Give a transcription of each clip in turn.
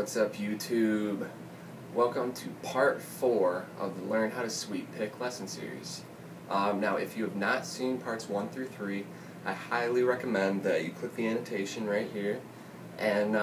What's up, YouTube? Welcome to part 4 of the Learn How to Sweep Pick lesson series. Now, if you have not seen parts 1 through 3, I highly recommend that you click the annotation right here and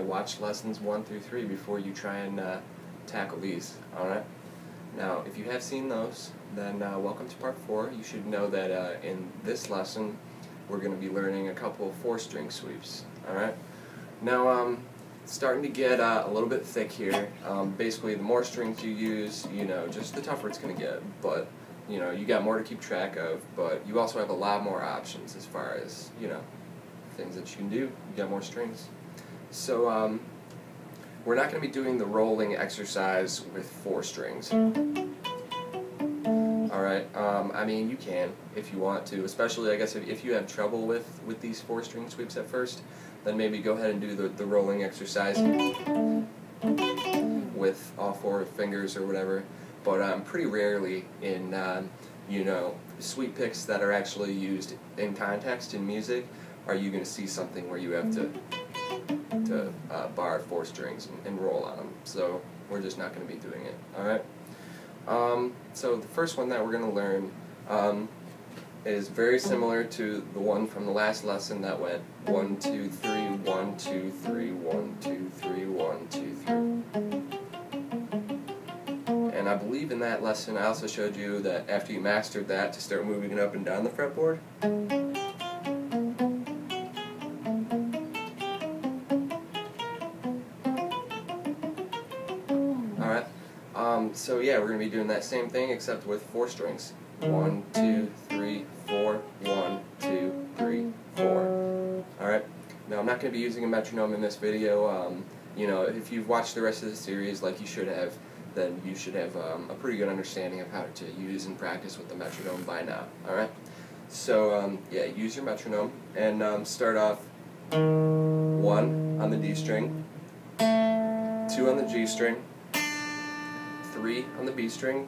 watch lessons 1 through 3 before you try and tackle these. Alright? Now, if you have seen those, then welcome to part 4. You should know that in this lesson, we're going to be learning a couple of 4-string sweeps. Alright? Now, it's starting to get a little bit thick here. Basically, the more strings you use, just the tougher it's going to get. But, you got more to keep track of, but you also have a lot more options as far as, things that you can do. You got more strings. So, we're not going to be doing the rolling exercise with 4 strings. Alright, I mean, you can if you want to, especially, I guess, if you have trouble with these 4-string sweeps at first, then maybe go ahead and do the rolling exercise with all 4 fingers or whatever. But pretty rarely in, sweep picks that are actually used in context in music are you going to see something where you have to bar 4 strings and roll on them. So we're just not going to be doing it, alright? So the first one that we're going to learn is very similar to the one from the last lesson that went 1, 2, 3, 1, 2, 3, 1, 2, 3, 1, 2, 3. And I believe in that lesson I also showed you that after you mastered that to start moving it up and down the fretboard. Alright. So yeah, we're going to be doing that same thing except with 4 strings. 1, 2, 3, 4, 1, 2, 3, 4. Alright? Now I'm not going to be using a metronome in this video. If you've watched the rest of the series like you should have, then you should have a pretty good understanding of how to use and practice with the metronome by now. Alright? So yeah, use your metronome and start off 1 on the D string, 2 on the G string, 3 on the B string,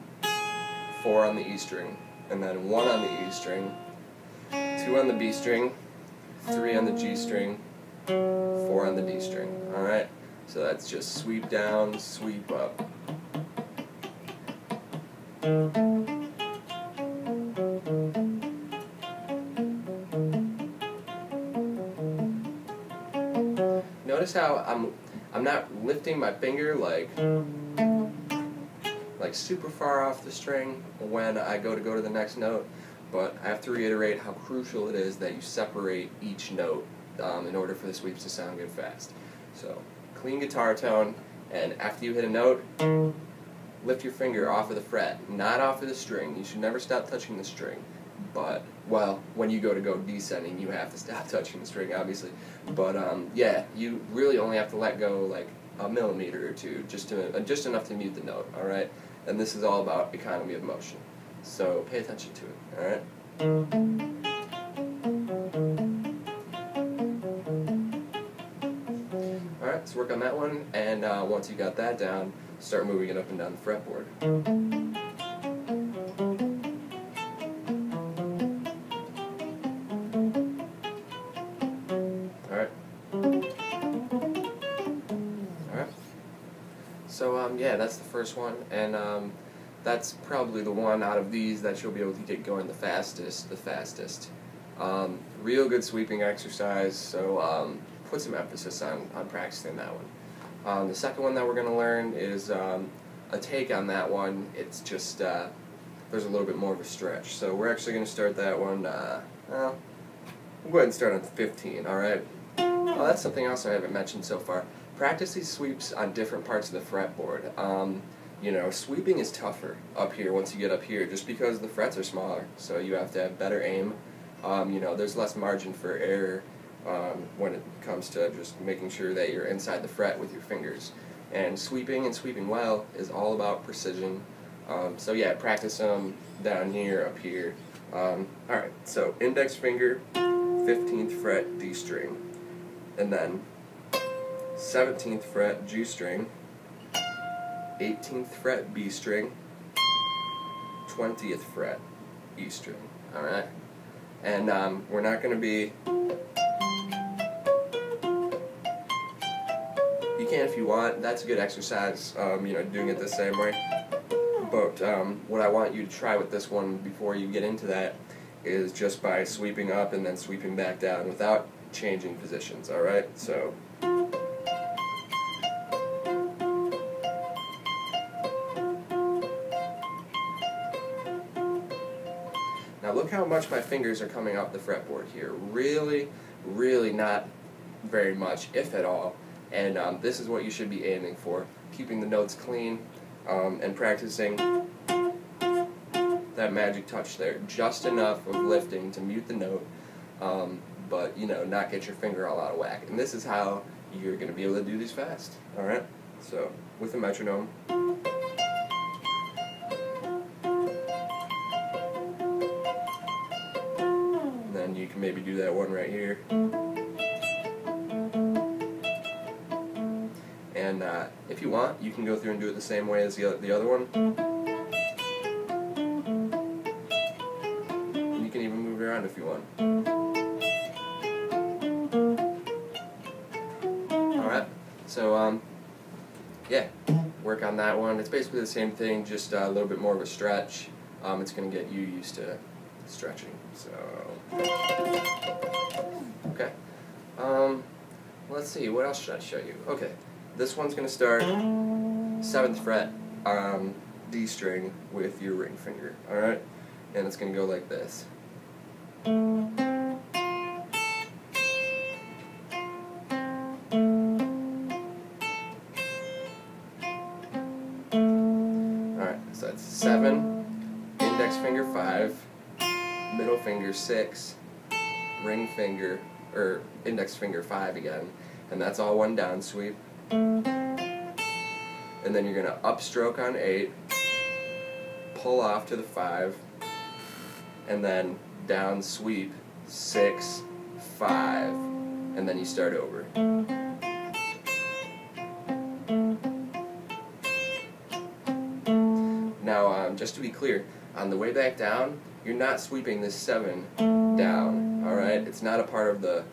4 on the E string, and then 1 on the E string, 2 on the B string, 3 on the G string, 4 on the D string. Alright? So that's just sweep down, sweep up. Notice how I'm not lifting my finger like super far off the string when I go to the next note, but I have to reiterate how crucial it is that you separate each note in order for the sweeps to sound good fast. So, clean guitar tone, and after you hit a note, lift your finger off of the fret, not off of the string. You should never stop touching the string. But, well, when you go descending, you have to stop touching the string, obviously. But, yeah, you really only have to let go like a millimeter or two, just enough to mute the note, alright? And this is all about economy of motion. So pay attention to it, alright? Alright, let's work on that one, and once you got that down, start moving it up and down the fretboard. Alright? Alright? So, yeah, that's the first one, and that's probably the one out of these that you'll be able to get going the fastest. Real good sweeping exercise, so put some emphasis on practicing that one. The second one that we're going to learn is a take on that one. It's just, there's a little bit more of a stretch. So we're actually going to start that one, we'll go ahead and start on 15, alright? Oh, that's something else I haven't mentioned so far. Practice these sweeps on different parts of the fretboard. Sweeping is tougher up here once you get up here, just because the frets are smaller, so you have to have better aim. There's less margin for error when it comes to just making sure that you're inside the fret with your fingers. And sweeping well is all about precision. So yeah, practice them down here, up here. Alright, so index finger, 15th fret D string, and then 17th fret G string, 18th fret B string, 20th fret E string. Alright? And we're not going to be can if you want. That's a good exercise, doing it the same way. But what I want you to try with this one before you get into that is just by sweeping up and then sweeping back down without changing positions, alright? So now look how much my fingers are coming off the fretboard here. Really, really not very much, if at all. And this is what you should be aiming for. Keeping the notes clean and practicing that magic touch there. Just enough of lifting to mute the note, but not get your finger all out of whack. And this is how you're going to be able to do these fast. Alright? So, with a metronome. Then you can maybe do that one right here. And if you want, you can go through and do it the same way as the other one. And you can even move it around if you want. Alright, so yeah, work on that one. It's basically the same thing, just a little bit more of a stretch. It's going to get you used to stretching. So, okay. Let's see, what else should I show you? Okay. This one's going to start 7th fret D string with your ring finger, alright? And it's going to go like this. Alright, so that's 7, index finger 5, middle finger 6, ring finger, or index finger 5 again, and that's all one down sweep. And then you're going to upstroke on 8, pull off to the 5, and then down sweep 6, 5, and then you start over. Now, just to be clear, on the way back down, you're not sweeping this 7 down, alright? It's not a part of the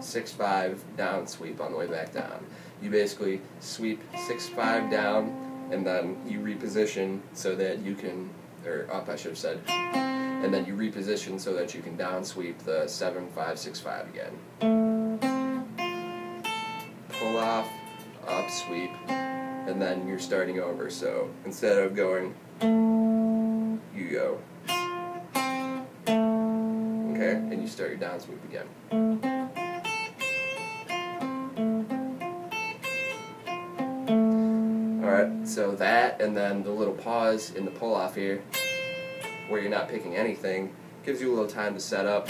6, 5 down sweep on the way back down. You basically sweep 6, 5 down, and then you reposition so that you can, or up I should have said, and then you reposition so that you can down sweep the 7, 5, 6, 5 again. Pull off, up sweep, and then you're starting over. So instead of going, you go, okay, and you start your down sweep again. Alright, so that, and then the little pause in the pull-off here, where you're not picking anything, gives you a little time to set up.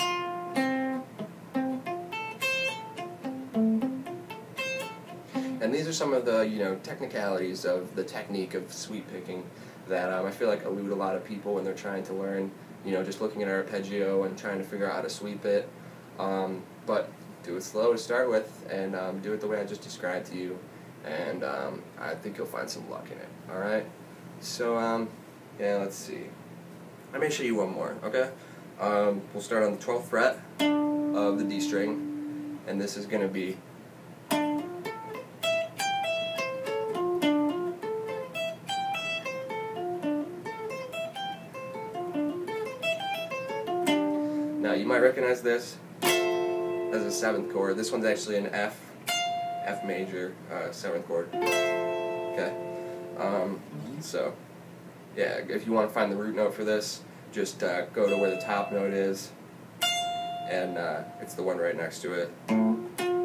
And these are some of the, technicalities of the technique of sweep picking that I feel like elude a lot of people when they're trying to learn, just looking at our arpeggio and trying to figure out how to sweep it. But do it slow to start with, and do it the way I just described to you. And I think you'll find some luck in it. Alright? So, yeah, let's see. I may show you one more, okay? We'll start on the 12th fret of the D string, and this is going to be now you might recognize this as a 7th chord. This one's actually an F major 7th chord. Okay. So yeah, if you want to find the root note for this, just go to where the top note is, and it's the one right next to it.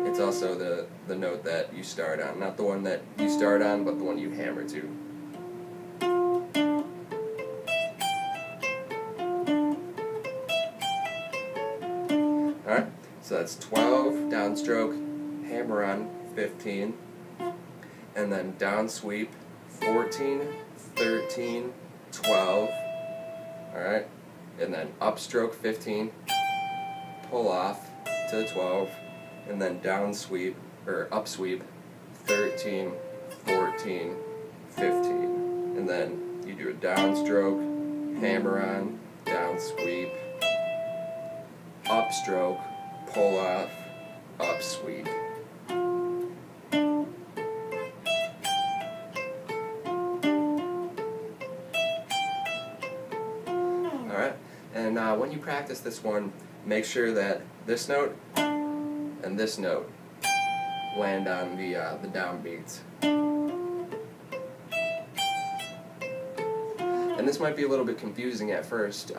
It's also the note that you start on, not the one that you start on, but the one you hammer to. Alright, so that's 12, downstroke, hammer on, 15, and then down sweep, 14, 13, 12, alright, and then upstroke 15, pull off to the 12, and then down sweep, or up sweep, 13, 14, 15, and then you do a downstroke, hammer on, down sweep, upstroke, pull off, up sweep. when you practice this one, make sure that this note and this note land on the downbeats. And this might be a little bit confusing at first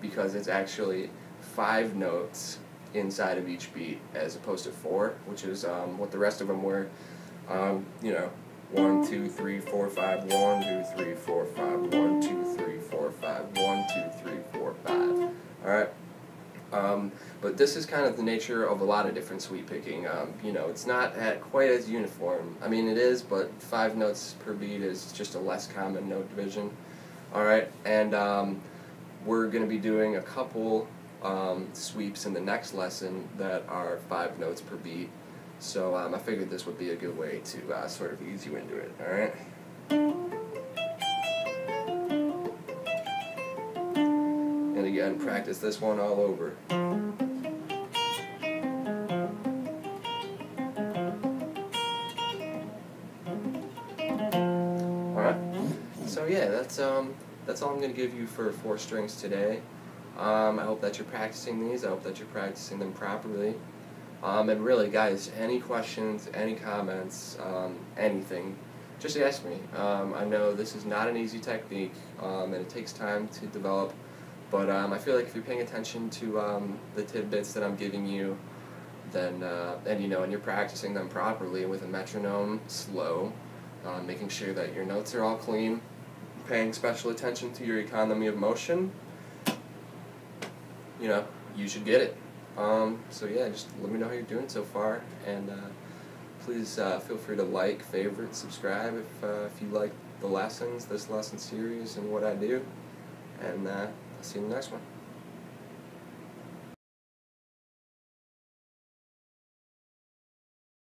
because it's actually 5 notes inside of each beat as opposed to 4, which is what the rest of them were. You know, 1, 2, 3, 4, 5, 1, 2, 3, 4, 5, 1, 2, 3, 4, 5, 1, 2, 3, 4, 5. Alright? But this is kind of the nature of a lot of different sweep picking. You know, it's not quite as uniform. I mean, it is, but 5 notes per beat is just a less common note division. Alright, and we're going to be doing a couple sweeps in the next lesson that are 5 notes per beat. So I figured this would be a good way to sort of ease you into it. Alright? And again, practice this one all over. Alright? So yeah, that's all I'm going to give you for 4 strings today. I hope that you're practicing these. I hope that you're practicing them properly. And really, guys, any questions, any comments, anything, just ask me. I know this is not an easy technique, and it takes time to develop, but I feel like if you're paying attention to the tidbits that I'm giving you, then, and you're practicing them properly with a metronome, slow, making sure that your notes are all clean, paying special attention to your economy of motion, you should get it. So yeah, just let me know how you're doing so far, and please feel free to like, favorite, subscribe if you like the lessons, this lesson series, and what I do, and I'll see you in the next one.